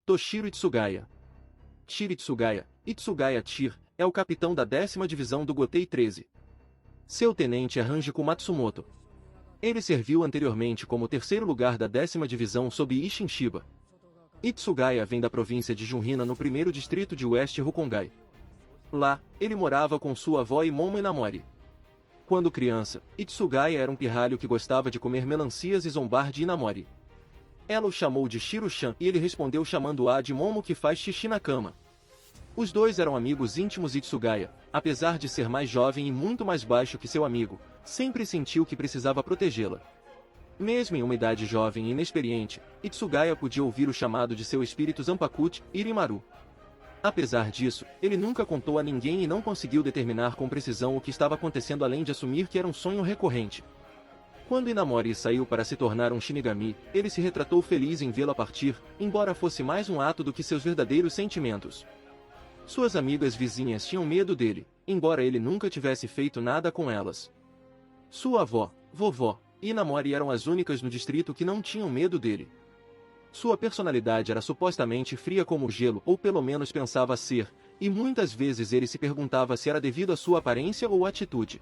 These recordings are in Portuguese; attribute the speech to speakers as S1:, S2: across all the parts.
S1: Toshiro Itsugaya. Shiro Itsugaya, Itsugaya Tir, é o capitão da 10ª Divisão do Gotei 13. Seu tenente é Hanjiku Matsumoto. Ele serviu anteriormente como terceiro lugar da 10ª Divisão sob Isshin Shiba. Itsugaya vem da província de Junhina no 1º distrito de West Rukongai. Lá, ele morava com sua avó e Momo Inamori. Quando criança, Itsugaya era um pirralho que gostava de comer melancias e zombar de Inamori. Ela o chamou de Shiro-chan e ele respondeu chamando-a de Momo que faz xixi na cama. Os dois eram amigos íntimos e Itsugaya, apesar de ser mais jovem e muito mais baixo que seu amigo, sempre sentiu que precisava protegê-la. Mesmo em uma idade jovem e inexperiente, Itsugaya podia ouvir o chamado de seu espírito Zanpakuti, Irimaru. Apesar disso, ele nunca contou a ninguém e não conseguiu determinar com precisão o que estava acontecendo além de assumir que era um sonho recorrente. Quando Inamori saiu para se tornar um Shinigami, ele se retratou feliz em vê-la partir, embora fosse mais um ato do que seus verdadeiros sentimentos. Suas amigas vizinhas tinham medo dele, embora ele nunca tivesse feito nada com elas. Sua avó, vovó e Inamori eram as únicas no distrito que não tinham medo dele. Sua personalidade era supostamente fria como o gelo, ou pelo menos pensava ser, e muitas vezes ele se perguntava se era devido à sua aparência ou atitude.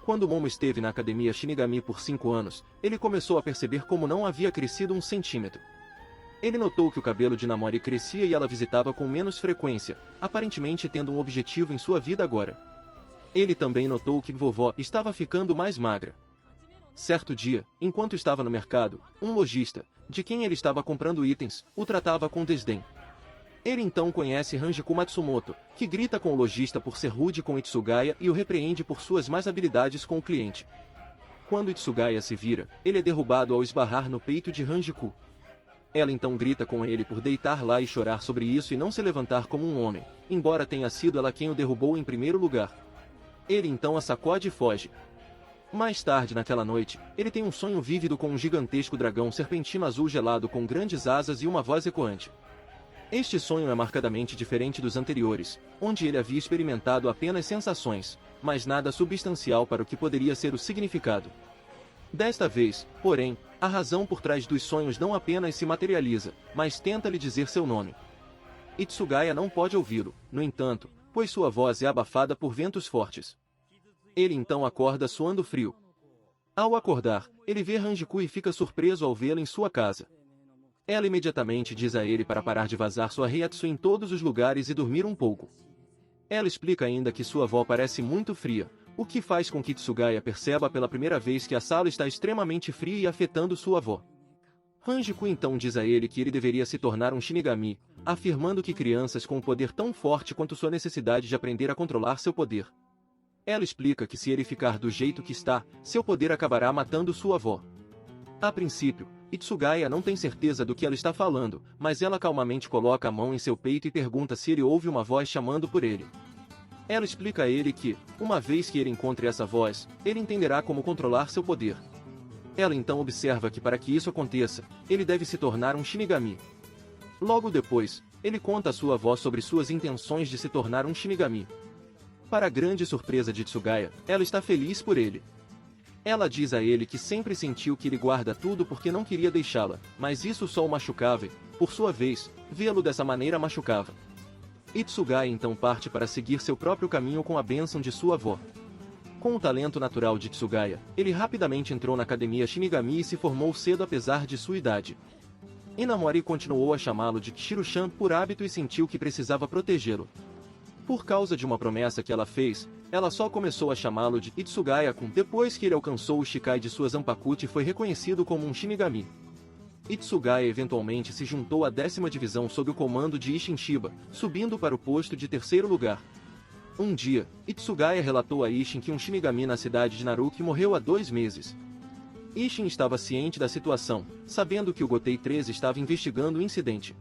S1: Quando Momo esteve na academia Shinigami por 5 anos, ele começou a perceber como não havia crescido 1 centímetro. Ele notou que o cabelo de Inamori crescia e ela visitava com menos frequência, aparentemente tendo um objetivo em sua vida agora. Ele também notou que vovó estava ficando mais magra. Certo dia, enquanto estava no mercado, um lojista, de quem ele estava comprando itens, o tratava com desdém. Ele então conhece Hanjiku Matsumoto, que grita com o lojista por ser rude com Itsugaya e o repreende por suas más habilidades com o cliente. Quando Itsugaya se vira, ele é derrubado ao esbarrar no peito de Hanjiku. Ela então grita com ele por deitar lá e chorar sobre isso e não se levantar como um homem, embora tenha sido ela quem o derrubou em primeiro lugar. Ele então a sacode e foge. Mais tarde naquela noite, ele tem um sonho vívido com um gigantesco dragão serpentino azul gelado com grandes asas e uma voz ecoante. Este sonho é marcadamente diferente dos anteriores, onde ele havia experimentado apenas sensações, mas nada substancial para o que poderia ser o significado. Desta vez, porém, a razão por trás dos sonhos não apenas se materializa, mas tenta lhe dizer seu nome. Itsugaya não pode ouvi-lo, no entanto, pois sua voz é abafada por ventos fortes. Ele então acorda suando frio. Ao acordar, ele vê Hanjiku e fica surpreso ao vê-la em sua casa. Ela imediatamente diz a ele para parar de vazar sua Reiatsu em todos os lugares e dormir um pouco. Ela explica ainda que sua avó parece muito fria, o que faz com que Itsugaya perceba pela primeira vez que a sala está extremamente fria e afetando sua avó. Hanjiku então diz a ele que ele deveria se tornar um Shinigami, afirmando que crianças com um poder tão forte quanto sua necessidade de aprender a controlar seu poder. Ela explica que se ele ficar do jeito que está, seu poder acabará matando sua avó. A princípio, Itsugaya não tem certeza do que ela está falando, mas ela calmamente coloca a mão em seu peito e pergunta se ele ouve uma voz chamando por ele. Ela explica a ele que, uma vez que ele encontre essa voz, ele entenderá como controlar seu poder. Ela então observa que para que isso aconteça, ele deve se tornar um Shinigami. Logo depois, ele conta a sua avó sobre suas intenções de se tornar um Shinigami. Para a grande surpresa de Itsugaya, ela está feliz por ele. Ela diz a ele que sempre sentiu que ele guarda tudo porque não queria deixá-la, mas isso só o machucava e, por sua vez, vê-lo dessa maneira machucava. Itsugaya então parte para seguir seu próprio caminho com a bênção de sua avó. Com o talento natural de Itsugaya, ele rapidamente entrou na academia Shinigami e se formou cedo apesar de sua idade. Inamori continuou a chamá-lo de Shiro-chan por hábito e sentiu que precisava protegê-lo. Por causa de uma promessa que ela fez, ela só começou a chamá-lo de Itsugaya-kun depois que ele alcançou o Shikai de sua Zanpakuti e foi reconhecido como um Shinigami. Itsugaya eventualmente se juntou à 10ª divisão sob o comando de Isshin Shiba, subindo para o posto de terceiro lugar. Um dia, Itsugaya relatou a Isshin que um Shinigami na cidade de Naruki morreu há 2 meses. Isshin estava ciente da situação, sabendo que o Gotei 13 estava investigando o incidente.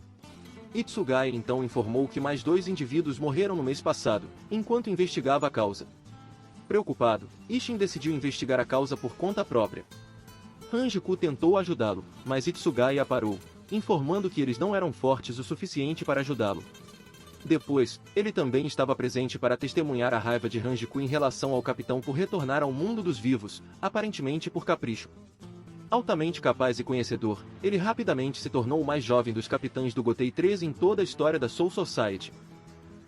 S1: Itsugaya então informou que mais 2 indivíduos morreram no mês passado, enquanto investigava a causa. Preocupado, Isshin decidiu investigar a causa por conta própria. Hanjiku tentou ajudá-lo, mas Itsugaya a parou, informando que eles não eram fortes o suficiente para ajudá-lo. Depois, ele também estava presente para testemunhar a raiva de Hanjiku em relação ao capitão por retornar ao mundo dos vivos, aparentemente por capricho. Altamente capaz e conhecedor, ele rapidamente se tornou o mais jovem dos capitães do Gotei 13 em toda a história da Soul Society.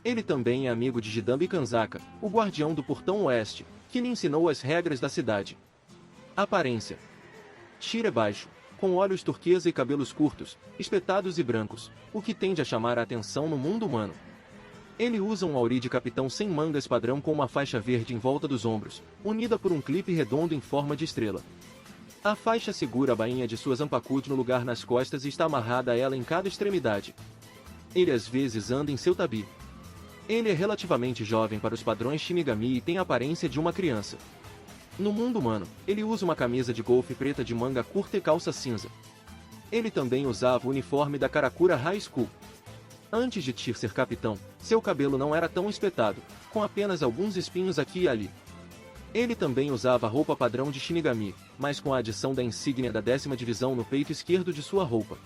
S1: Ele também é amigo de Jidambi Kanzaka, o guardião do Portão Oeste, que lhe ensinou as regras da cidade. Aparência: Tyr é baixo, com olhos turquesa e cabelos curtos, espetados e brancos, o que tende a chamar a atenção no mundo humano. Ele usa um auri de capitão sem mangas padrão com uma faixa verde em volta dos ombros, unida por um clipe redondo em forma de estrela. A faixa segura a bainha de sua Zanpakuto no lugar nas costas e está amarrada a ela em cada extremidade. Ele às vezes anda em seu tabi. Ele é relativamente jovem para os padrões Shinigami e tem a aparência de uma criança. No mundo humano, ele usa uma camisa de golfe preta de manga curta e calça cinza. Ele também usava o uniforme da Karakura High School. Antes de Tyr ser capitão, seu cabelo não era tão espetado, com apenas alguns espinhos aqui e ali. Ele também usava a roupa padrão de Shinigami, mas com a adição da insígnia da 10ª divisão no peito esquerdo de sua roupa.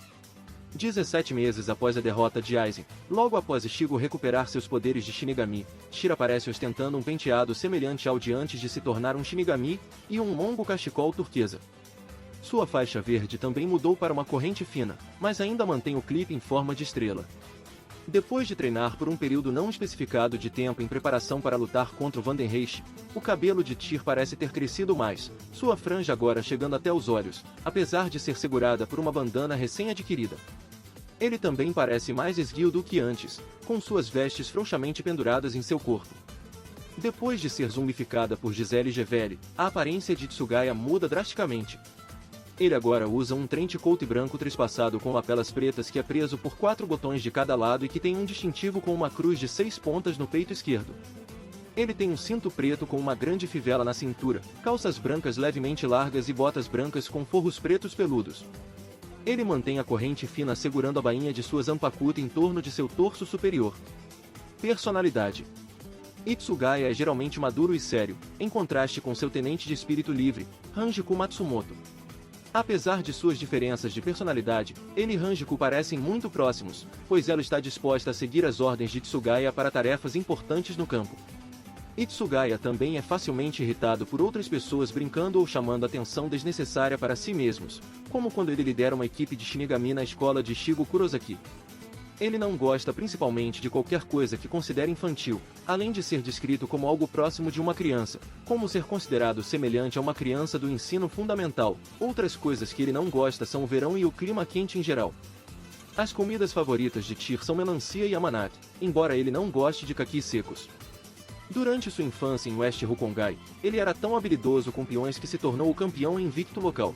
S1: 17 meses após a derrota de Aizen, logo após Ichigo recuperar seus poderes de Shinigami, Tyr aparece ostentando um penteado semelhante ao de antes de se tornar um Shinigami, e um longo cachecol turquesa. Sua faixa verde também mudou para uma corrente fina, mas ainda mantém o clipe em forma de estrela. Depois de treinar por um período não especificado de tempo em preparação para lutar contra o Vandenreich, o cabelo de Tyr parece ter crescido mais, sua franja agora chegando até os olhos, apesar de ser segurada por uma bandana recém-adquirida. Ele também parece mais esguio do que antes, com suas vestes frouxamente penduradas em seu corpo. Depois de ser zumbificada por Gisele Gevelle, a aparência de Tsugaya muda drasticamente. Ele agora usa um trench coat branco trespassado com lapelas pretas que é preso por 4 botões de cada lado e que tem um distintivo com uma cruz de 6 pontas no peito esquerdo. Ele tem um cinto preto com uma grande fivela na cintura, calças brancas levemente largas e botas brancas com forros pretos peludos. Ele mantém a corrente fina segurando a bainha de sua Zanpakuto em torno de seu torso superior. Personalidade: Itsugaya é geralmente maduro e sério, em contraste com seu tenente de espírito livre, Hanjiku Matsumoto. Apesar de suas diferenças de personalidade, ele e Hanjiku parecem muito próximos, pois ela está disposta a seguir as ordens de Itsugaya para tarefas importantes no campo. Itsugaya também é facilmente irritado por outras pessoas brincando ou chamando atenção desnecessária para si mesmos, como quando ele lidera uma equipe de Shinigami na escola de Shigo Kurosaki. Ele não gosta principalmente de qualquer coisa que considere infantil, além de ser descrito como algo próximo de uma criança, como ser considerado semelhante a uma criança do ensino fundamental. Outras coisas que ele não gosta são o verão e o clima quente em geral. As comidas favoritas de Tyr são melancia e amanate, embora ele não goste de kakis secos. Durante sua infância em West Rukongai, ele era tão habilidoso com peões que se tornou o campeão invicto local.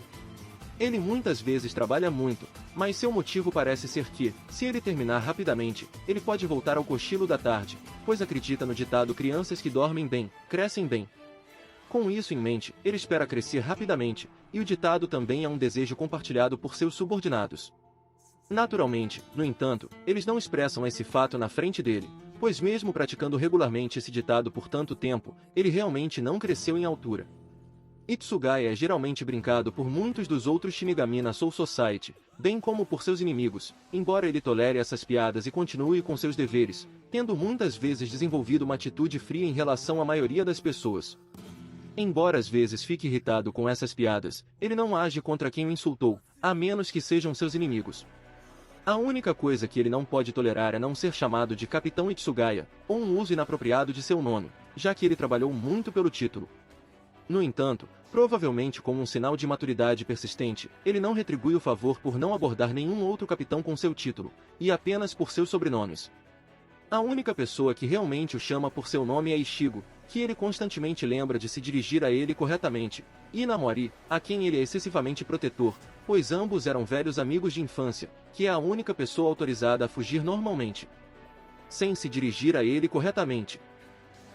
S1: Ele muitas vezes trabalha muito, mas seu motivo parece ser que, se ele terminar rapidamente, ele pode voltar ao cochilo da tarde, pois acredita no ditado crianças que dormem bem, crescem bem. Com isso em mente, ele espera crescer rapidamente, e o ditado também é um desejo compartilhado por seus subordinados. Naturalmente, no entanto, eles não expressam esse fato na frente dele, pois mesmo praticando regularmente esse ditado por tanto tempo, ele realmente não cresceu em altura. Itsugaya é geralmente brincado por muitos dos outros Shinigami na Soul Society, bem como por seus inimigos, embora ele tolere essas piadas e continue com seus deveres, tendo muitas vezes desenvolvido uma atitude fria em relação à maioria das pessoas. Embora às vezes fique irritado com essas piadas, ele não age contra quem o insultou, a menos que sejam seus inimigos. A única coisa que ele não pode tolerar é não ser chamado de Capitão Itsugaya, ou um uso inapropriado de seu nome, já que ele trabalhou muito pelo título. No entanto, provavelmente como um sinal de maturidade persistente, ele não retribui o favor por não abordar nenhum outro capitão com seu título, e apenas por seus sobrenomes. A única pessoa que realmente o chama por seu nome é Ichigo, que ele constantemente lembra de se dirigir a ele corretamente, e Namori, a quem ele é excessivamente protetor, pois ambos eram velhos amigos de infância, que é a única pessoa autorizada a fugir normalmente, sem se dirigir a ele corretamente.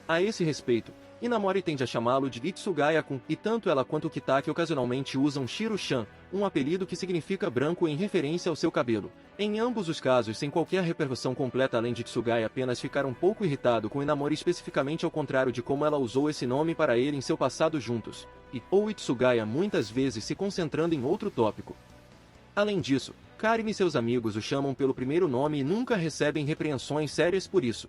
S1: A esse respeito, Inamori tende a chamá-lo de Itsugaya-kun, e tanto ela quanto Kitaki ocasionalmente usam Shiro-chan, um apelido que significa branco em referência ao seu cabelo. Em ambos os casos sem qualquer repercussão completa além de Tsugaya apenas ficar um pouco irritado com Inamori especificamente ao contrário de como ela usou esse nome para ele em seu passado juntos, ou Itsugaya muitas vezes se concentrando em outro tópico. Além disso, Karin e seus amigos o chamam pelo primeiro nome e nunca recebem repreensões sérias por isso.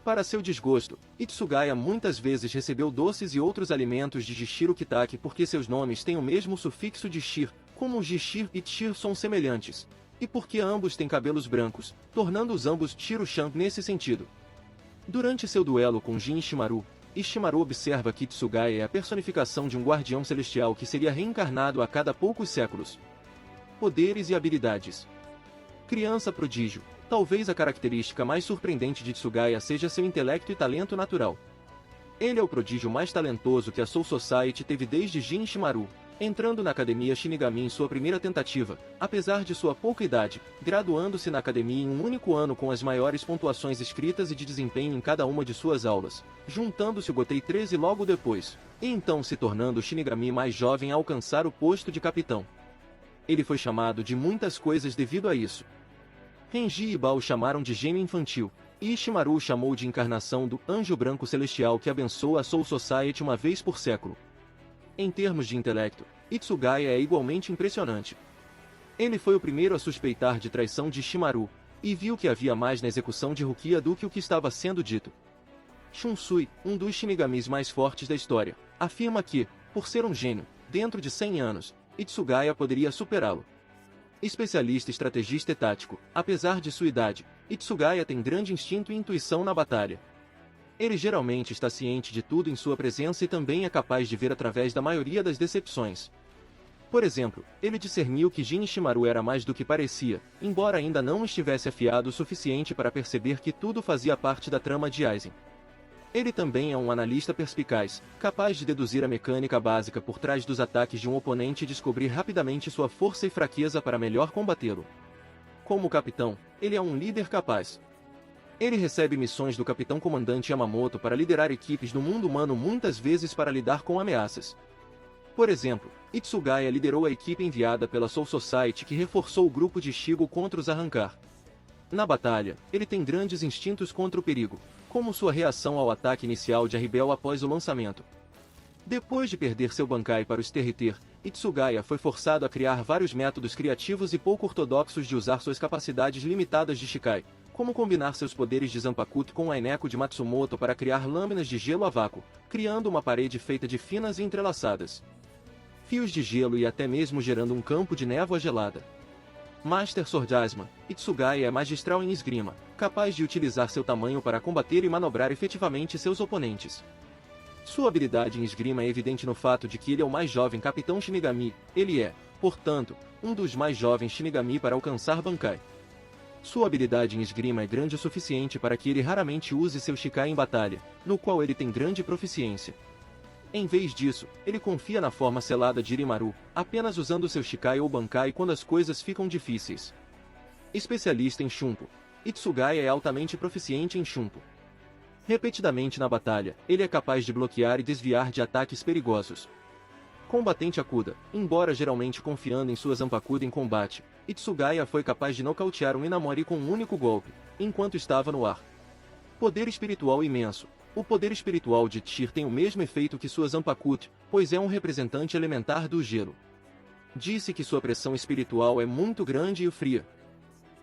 S1: Para seu desgosto, Itsugaya muitas vezes recebeu doces e outros alimentos de Jishiro Kitaki porque seus nomes têm o mesmo sufixo de shir, como Jishir e Tshir são semelhantes, e porque ambos têm cabelos brancos, tornando-os ambos Chiro-chan nesse sentido. Durante seu duelo com Jin Ishimaru, Ishimaru observa que Itsugaya é a personificação de um guardião celestial que seria reencarnado a cada poucos séculos. Poderes e habilidades. Criança prodígio. Talvez a característica mais surpreendente de Itsugaya seja seu intelecto e talento natural. Ele é o prodígio mais talentoso que a Soul Society teve desde Jin Ishimaru, entrando na Academia Shinigami em sua primeira tentativa, apesar de sua pouca idade, graduando-se na academia em um único ano com as maiores pontuações escritas e de desempenho em cada uma de suas aulas, juntando-se o Gotei 13 logo depois, e então se tornando o Shinigami mais jovem a alcançar o posto de capitão. Ele foi chamado de muitas coisas devido a isso. Renji e Ba o chamaram de gênio infantil, e Ishimaru o chamou de encarnação do Anjo Branco Celestial que abençoa a Soul Society uma vez por século. Em termos de intelecto, Itsugaya é igualmente impressionante. Ele foi o primeiro a suspeitar de traição de Ishimaru, e viu que havia mais na execução de Rukia do que o que estava sendo dito. Shunsui, um dos Shinigamis mais fortes da história, afirma que, por ser um gênio, dentro de 100 anos, Itsugaya poderia superá-lo. Especialista estrategista e tático, apesar de sua idade, Itsugaya tem grande instinto e intuição na batalha. Ele geralmente está ciente de tudo em sua presença e também é capaz de ver através da maioria das decepções. Por exemplo, ele discerniu que Jin Ishimaru era mais do que parecia, embora ainda não estivesse afiado o suficiente para perceber que tudo fazia parte da trama de Aizen. Ele também é um analista perspicaz, capaz de deduzir a mecânica básica por trás dos ataques de um oponente e descobrir rapidamente sua força e fraqueza para melhor combatê-lo. Como capitão, ele é um líder capaz. Ele recebe missões do Capitão Comandante Yamamoto para liderar equipes no mundo humano muitas vezes para lidar com ameaças. Por exemplo, Itsugaya liderou a equipe enviada pela Soul Society que reforçou o grupo de Shigo contra os Arrancar. Na batalha, ele tem grandes instintos contra o perigo, como sua reação ao ataque inicial de Arribel após o lançamento. Depois de perder seu Bankai para o Sterriter, Itsugaya foi forçado a criar vários métodos criativos e pouco ortodoxos de usar suas capacidades limitadas de Shikai, como combinar seus poderes de Zanpakuto com o Aineko de Matsumoto para criar lâminas de gelo a vácuo, criando uma parede feita de finas e entrelaçadas fios de gelo e até mesmo gerando um campo de névoa gelada. Master Swordasma, Itsugaya é magistral em esgrima, capaz de utilizar seu tamanho para combater e manobrar efetivamente seus oponentes. Sua habilidade em esgrima é evidente no fato de que ele é o mais jovem capitão Shinigami, ele é, portanto, um dos mais jovens Shinigami para alcançar Bankai. Sua habilidade em esgrima é grande o suficiente para que ele raramente use seu Shikai em batalha, no qual ele tem grande proficiência. Em vez disso, ele confia na forma selada de Irimaru, apenas usando seu Shikai ou Bankai quando as coisas ficam difíceis. Especialista em Shunpo, Itsugaya é altamente proficiente em Shunpo. Repetidamente na batalha, ele é capaz de bloquear e desviar de ataques perigosos. Combatente Akuda, embora geralmente confiando em sua Zanpakuto em combate, Itsugaya foi capaz de nocautear um Inamori com um único golpe, enquanto estava no ar. Poder espiritual imenso. O poder espiritual de Tshir tem o mesmo efeito que sua Zanpakuto, pois é um representante elementar do gelo. Disse que sua pressão espiritual é muito grande e fria.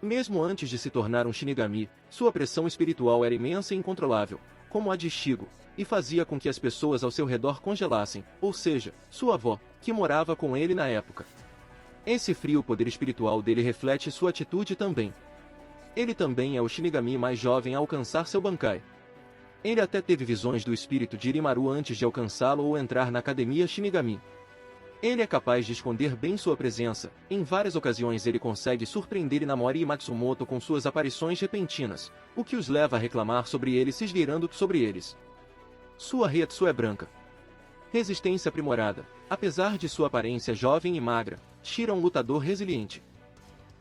S1: Mesmo antes de se tornar um Shinigami, sua pressão espiritual era imensa e incontrolável, como a de Shigo, e fazia com que as pessoas ao seu redor congelassem, ou seja, sua avó, que morava com ele na época. Esse frio poder espiritual dele reflete sua atitude também. Ele também é o Shinigami mais jovem a alcançar seu Bankai. Ele até teve visões do espírito de Irimaru antes de alcançá-lo ou entrar na Academia Shinigami. Ele é capaz de esconder bem sua presença, em várias ocasiões ele consegue surpreender Inamori e Matsumoto com suas aparições repentinas, o que os leva a reclamar sobre ele se esgueirando sobre eles. Sua Retsu é branca. Resistência aprimorada. Apesar de sua aparência jovem e magra, Shira é um lutador resiliente.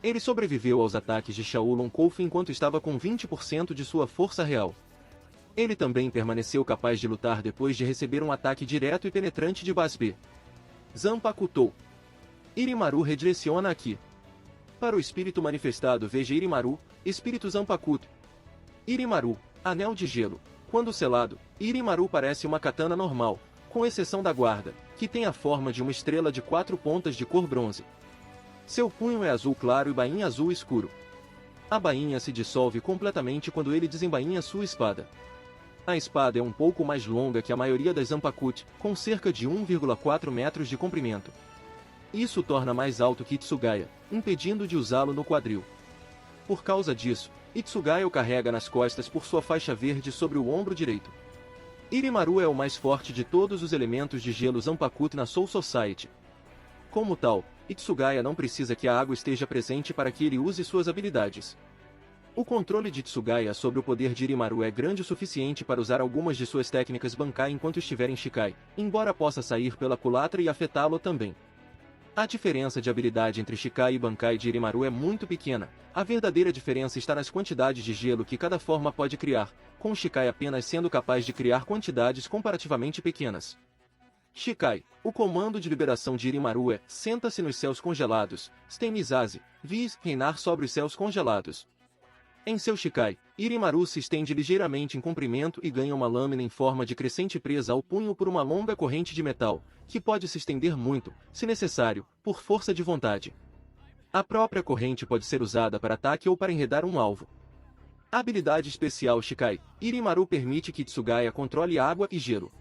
S1: Ele sobreviveu aos ataques de Shaolin Kofu enquanto estava com 20% de sua força real. Ele também permaneceu capaz de lutar depois de receber um ataque direto e penetrante de Basbe. Zanpakutou. Irimaru redireciona aqui. Para o espírito manifestado veja Irimaru, espírito Zanpakuto. Irimaru, anel de gelo. Quando selado, Irimaru parece uma katana normal, com exceção da guarda, que tem a forma de uma estrela de 4 pontas de cor bronze. Seu punho é azul claro e bainha azul escuro. A bainha se dissolve completamente quando ele desembainha sua espada. A espada é um pouco mais longa que a maioria das Zanpakuti, com cerca de 1,4 metros de comprimento. Isso o torna mais alto que Itsugaya, impedindo de usá-lo no quadril. Por causa disso, Itsugaya o carrega nas costas por sua faixa verde sobre o ombro direito. Irimaru é o mais forte de todos os elementos de gelo Zanpakuti na Soul Society. Como tal, Itsugaya não precisa que a água esteja presente para que ele use suas habilidades. O controle de Itsugaya sobre o poder de Irimaru é grande o suficiente para usar algumas de suas técnicas Bankai enquanto estiver em Shikai, embora possa sair pela culatra e afetá-lo também. A diferença de habilidade entre Shikai e Bankai de Irimaru é muito pequena. A verdadeira diferença está nas quantidades de gelo que cada forma pode criar, com o Shikai apenas sendo capaz de criar quantidades comparativamente pequenas. Shikai, o comando de liberação de Irimaru é: senta-se nos céus congelados, Stemizazi, vis, reinar sobre os céus congelados. Em seu Shikai, Irimaru se estende ligeiramente em comprimento e ganha uma lâmina em forma de crescente presa ao punho por uma longa corrente de metal, que pode se estender muito, se necessário, por força de vontade. A própria corrente pode ser usada para ataque ou para enredar um alvo. A habilidade especial Shikai, Irimaru permite que Itsugaya controle água e gelo.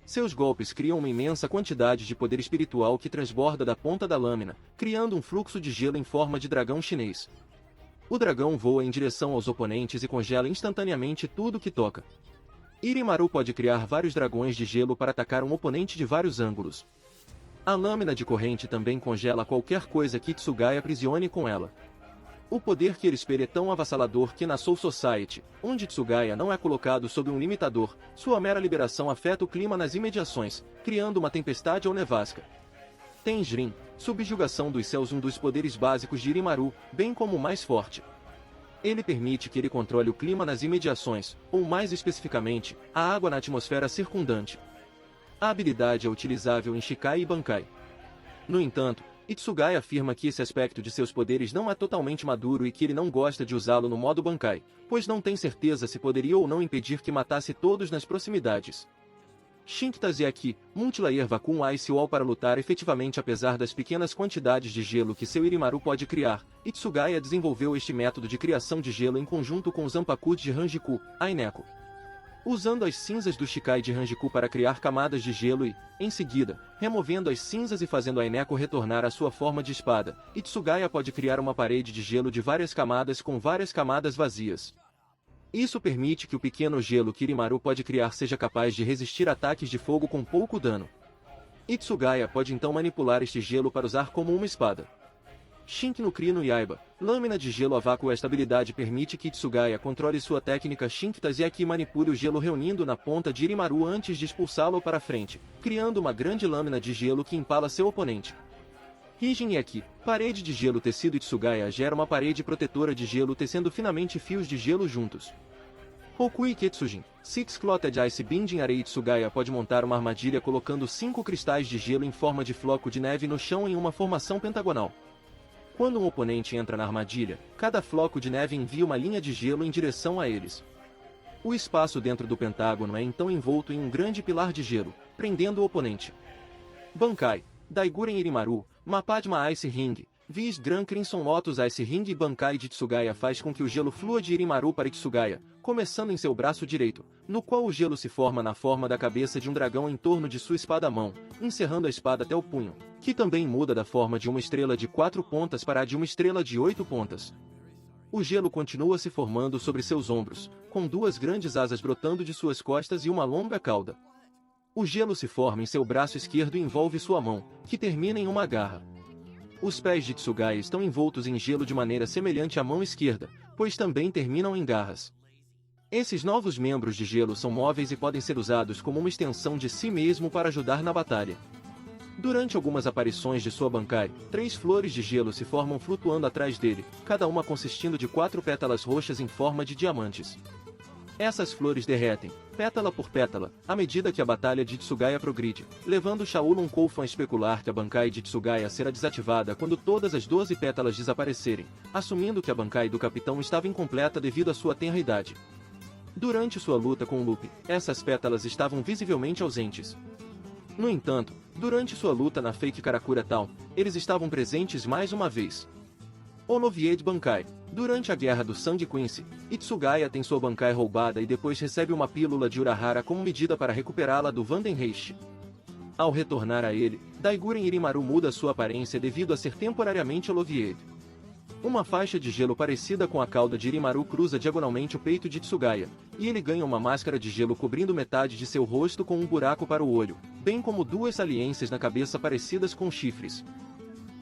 S1: Seus golpes criam uma imensa quantidade de poder espiritual que transborda da ponta da lâmina, criando um fluxo de gelo em forma de dragão chinês. O dragão voa em direção aos oponentes e congela instantaneamente tudo que toca. Irimaru pode criar vários dragões de gelo para atacar um oponente de vários ângulos. A lâmina de corrente também congela qualquer coisa que Itsugaya aprisione com ela. O poder que ele espera é tão avassalador que na Soul Society, onde Tsugaya não é colocado sob um limitador, sua mera liberação afeta o clima nas imediações, criando uma tempestade ou nevasca. Tenjin, subjugação dos céus, um dos poderes básicos de Irimaru, bem como o mais forte. Ele permite que ele controle o clima nas imediações, ou mais especificamente, a água na atmosfera circundante. A habilidade é utilizável em Shikai e Bankai. No entanto, Itsugaya afirma que esse aspecto de seus poderes não é totalmente maduro e que ele não gosta de usá-lo no modo Bankai, pois não tem certeza se poderia ou não impedir que matasse todos nas proximidades. Shinktase aqui, Multilayer Vacuum Ice Wall para lutar efetivamente apesar das pequenas quantidades de gelo que seu Irimaru pode criar. Itsugaya desenvolveu este método de criação de gelo em conjunto com os Zanpakuti de Rangiku, Aineko. Usando as cinzas do Shikai de Rangiku para criar camadas de gelo e, em seguida, removendo as cinzas e fazendo Aineko retornar à sua forma de espada, Itsugaya pode criar uma parede de gelo de várias camadas com várias camadas vazias. Isso permite que o pequeno gelo que Irimaru pode criar seja capaz de resistir ataques de fogo com pouco dano. Itsugaya pode então manipular este gelo para usar como uma espada. Shinki no Kri no Yaiba, lâmina de gelo a vácuo. Esta habilidade permite que Itsugaya controle sua técnica Shinktase e manipule o gelo reunindo na ponta de Irimaru antes de expulsá-lo para frente, criando uma grande lâmina de gelo que empala seu oponente. Hijin Yaki, parede de gelo tecido. Itsugaya gera uma parede protetora de gelo tecendo finamente fios de gelo juntos. Hokui Ketsujin, Six Clotted Ice Binding Arei. Itsugaya pode montar uma armadilha colocando 5 cristais de gelo em forma de floco de neve no chão em uma formação pentagonal. Quando um oponente entra na armadilha, cada floco de neve envia uma linha de gelo em direção a eles. O espaço dentro do pentágono é então envolto em um grande pilar de gelo, prendendo o oponente. Bankai, Daiguren Irimaru, Mapadma Ice Ring, Vis Gran Crimson Lotus Ice Ring e Bankai de Itsugaya faz com que o gelo flua de Irimaru para Itsugaya, começando em seu braço direito, no qual o gelo se forma na forma da cabeça de um dragão em torno de sua espada-mão, encerrando a espada até o punho, que também muda da forma de uma estrela de 4 pontas para a de uma estrela de 8 pontas. O gelo continua se formando sobre seus ombros, com 2 grandes asas brotando de suas costas e uma longa cauda. O gelo se forma em seu braço esquerdo e envolve sua mão, que termina em uma garra. Os pés de Tsugaya estão envoltos em gelo de maneira semelhante à mão esquerda, pois também terminam em garras. Esses novos membros de gelo são móveis e podem ser usados como uma extensão de si mesmo para ajudar na batalha. Durante algumas aparições de sua Bankai, 3 flores de gelo se formam flutuando atrás dele, cada uma consistindo de 4 pétalas roxas em forma de diamantes. Essas flores derretem, pétala por pétala, à medida que a batalha de Tsugaya progride, levando Shaolun Koufan a especular que a Bankai de Tsugaya será desativada quando todas as 12 pétalas desaparecerem, assumindo que a Bankai do capitão estava incompleta devido à sua tenra idade. Durante sua luta com Luffy, essas pétalas estavam visivelmente ausentes. No entanto, durante sua luta na Fake Karakura Town, eles estavam presentes mais uma vez. Olovied Bankai. Durante a Guerra do Sangue Quincy, Hitsugaya tem sua Bankai roubada e depois recebe uma pílula de Urahara como medida para recuperá-la do Vandenreiche. Ao retornar a ele, Daiguren Irimaru muda sua aparência devido a ser temporariamente Olovied. Uma faixa de gelo parecida com a cauda de Irimaru cruza diagonalmente o peito de Hitsugaya, e ele ganha uma máscara de gelo cobrindo metade de seu rosto com um buraco para o olho, bem como duas saliências na cabeça parecidas com chifres.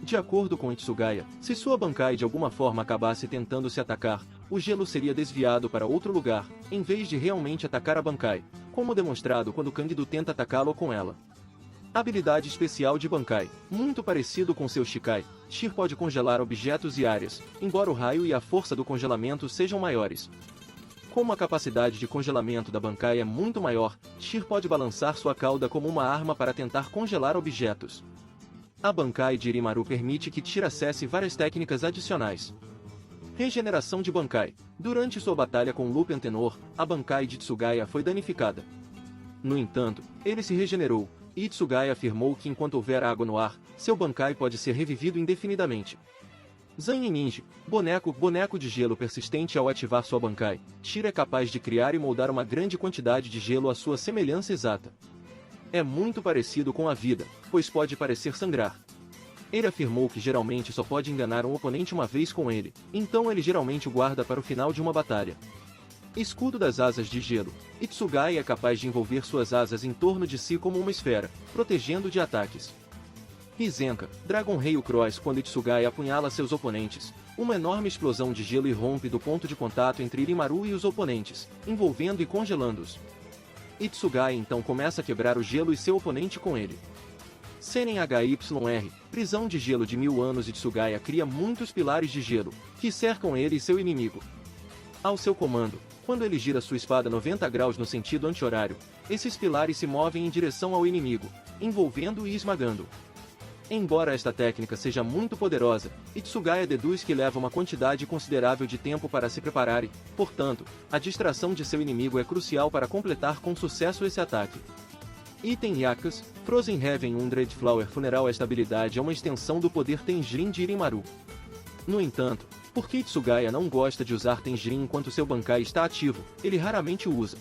S1: De acordo com Hitsugaya, se sua Bankai de alguma forma acabasse tentando se atacar, o gelo seria desviado para outro lugar, em vez de realmente atacar a Bankai, como demonstrado quando Kangdo tenta atacá-lo com ela. Habilidade especial de Bankai. Muito parecido com seu Shikai, Shir pode congelar objetos e áreas, embora o raio e a força do congelamento sejam maiores. Como a capacidade de congelamento da Bankai é muito maior, Shir pode balançar sua cauda como uma arma para tentar congelar objetos. A Bankai de Irimaru permite que Shir acesse várias técnicas adicionais. Regeneração de Bankai. Durante sua batalha com Lupin Tenor, a Bankai de Hitsugaya foi danificada. No entanto, ele se regenerou, e Hitsugaya afirmou que enquanto houver água no ar, seu Bankai pode ser revivido indefinidamente. Zannin Ninja, boneco de gelo persistente. Ao ativar sua Bankai, Shir é capaz de criar e moldar uma grande quantidade de gelo à sua semelhança exata. É muito parecido com a vida, pois pode parecer sangrar. Ele afirmou que geralmente só pode enganar um oponente uma vez com ele, então ele geralmente o guarda para o final de uma batalha. Escudo das asas de gelo. Hitsugaya é capaz de envolver suas asas em torno de si como uma esfera, protegendo de ataques. Hizenka, Dragon Rail Cross. Quando Hitsugaya apunhala seus oponentes, uma enorme explosão de gelo irrompe do ponto de contato entre Irimaru e os oponentes, envolvendo e congelando-os. Hitsugaya então começa a quebrar o gelo e seu oponente com ele. Senen HYR, prisão de gelo de 1000 anos. Hitsugaya cria muitos pilares de gelo, que cercam ele e seu inimigo. Ao seu comando, quando ele gira sua espada 90 graus no sentido anti-horário, esses pilares se movem em direção ao inimigo, envolvendo e esmagando. Embora esta técnica seja muito poderosa, Hitsugaya deduz que leva uma quantidade considerável de tempo para se preparar e, portanto, a distração de seu inimigo é crucial para completar com sucesso esse ataque. Item Yakus, Frozen Heaven Undred Flower Funeral. Esta habilidade é uma extensão do poder Tenjin de Irimaru. No entanto, porque Hitsugaya não gosta de usar Tenjin enquanto seu Bankai está ativo, ele raramente o usa.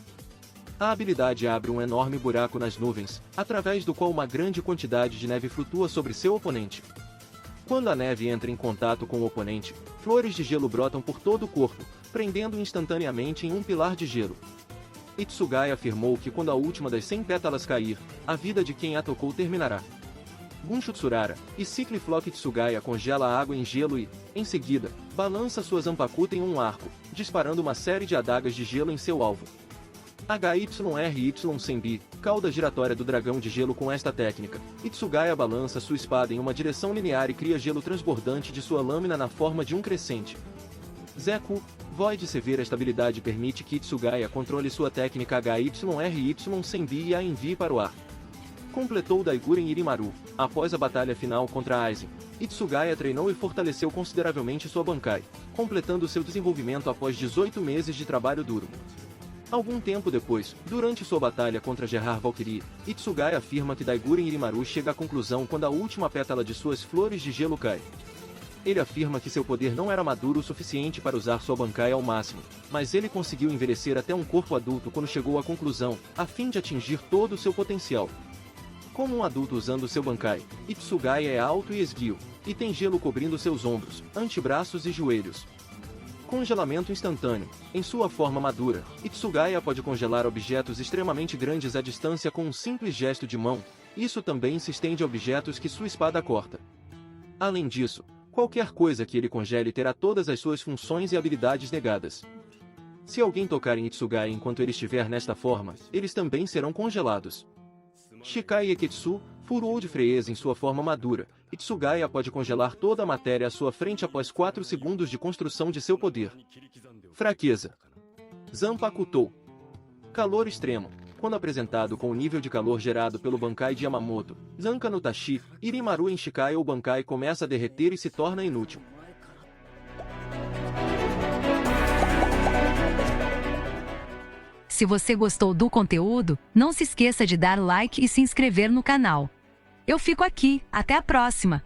S1: A habilidade abre um enorme buraco nas nuvens, através do qual uma grande quantidade de neve flutua sobre seu oponente. Quando a neve entra em contato com o oponente, flores de gelo brotam por todo o corpo, prendendo instantaneamente em um pilar de gelo. Hitsugaya afirmou que quando a última das 100 pétalas cair, a vida de quem a tocou terminará. Gunshu Tsurara, e Cycle Flock. Hitsugaya congela a água em gelo e, em seguida, balança sua Zanpakuta em um arco, disparando uma série de adagas de gelo em seu alvo. HYRY Senbi, cauda giratória do dragão de gelo. Com esta técnica, Hitsugaya balança sua espada em uma direção linear e cria gelo transbordante de sua lâmina na forma de um crescente. Zeku, Void Severa. Esta habilidade permite que Hitsugaya controle sua técnica HYRY Senbi e a envie para o ar. Completou Daiguren Irimaru. Após a batalha final contra Aizen, Hitsugaya treinou e fortaleceu consideravelmente sua Bankai, completando seu desenvolvimento após 18 meses de trabalho duro. Algum tempo depois, durante sua batalha contra Gerard Valkyrie, Hitsugaya afirma que Daiguren Irimaru chega à conclusão quando a última pétala de suas flores de gelo cai. Ele afirma que seu poder não era maduro o suficiente para usar sua Bankai ao máximo, mas ele conseguiu envelhecer até um corpo adulto quando chegou à conclusão, a fim de atingir todo o seu potencial. Como um adulto usando seu Bankai, Hitsugaya é alto e esguio, e tem gelo cobrindo seus ombros, antebraços e joelhos. Congelamento instantâneo. Em sua forma madura, Hitsugaya pode congelar objetos extremamente grandes à distância com um simples gesto de mão. Isso também se estende a objetos que sua espada corta. Além disso, qualquer coisa que ele congele terá todas as suas funções e habilidades negadas. Se alguém tocar em Hitsugaya enquanto ele estiver nesta forma, eles também serão congelados. Shikai Eketsu, Furou de Freeza. Em sua forma madura, Hitsugaya pode congelar toda a matéria à sua frente após 4 segundos de construção de seu poder. Fraqueza. Zanpakutou. Calor extremo. Quando apresentado com o nível de calor gerado pelo Bankai de Yamamoto, Zanka no Tachi, Irimaru em Shikai ou Bankai começa a derreter e se torna inútil.
S2: Se você gostou do conteúdo, não se esqueça de dar like e se inscrever no canal. Eu fico aqui, até a próxima!